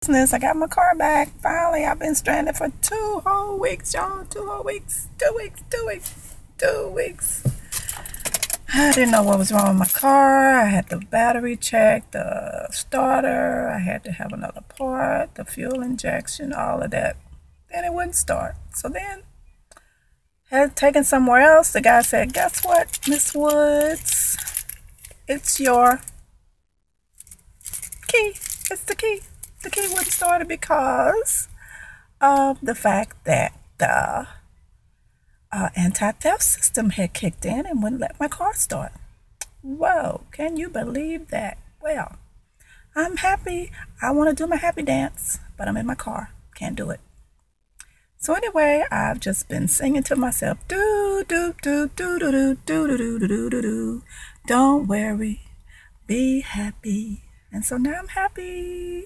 business. I got my car back. Finally, I've been stranded for 2 whole weeks, y'all. 2 whole weeks. 2 weeks. 2 weeks. 2 weeks. I didn't know what was wrong with my car. I had the battery checked, the starter. I had to have another part, the fuel injection, all of that. Then it wouldn't start. So then, had taken somewhere else. The guy said, "Guess what, Miss Woods? It's your key. It's the key. The key wouldn't start it because of the fact that the anti-theft system had kicked in and wouldn't let my car start." Whoa, can you believe that? Well, I'm happy. I want to do my happy dance, but I'm in my car. Can't do it. So anyway, I've just been singing to myself, do do do do do do do do do do do do. Don't worry, be happy. And so now I'm happy.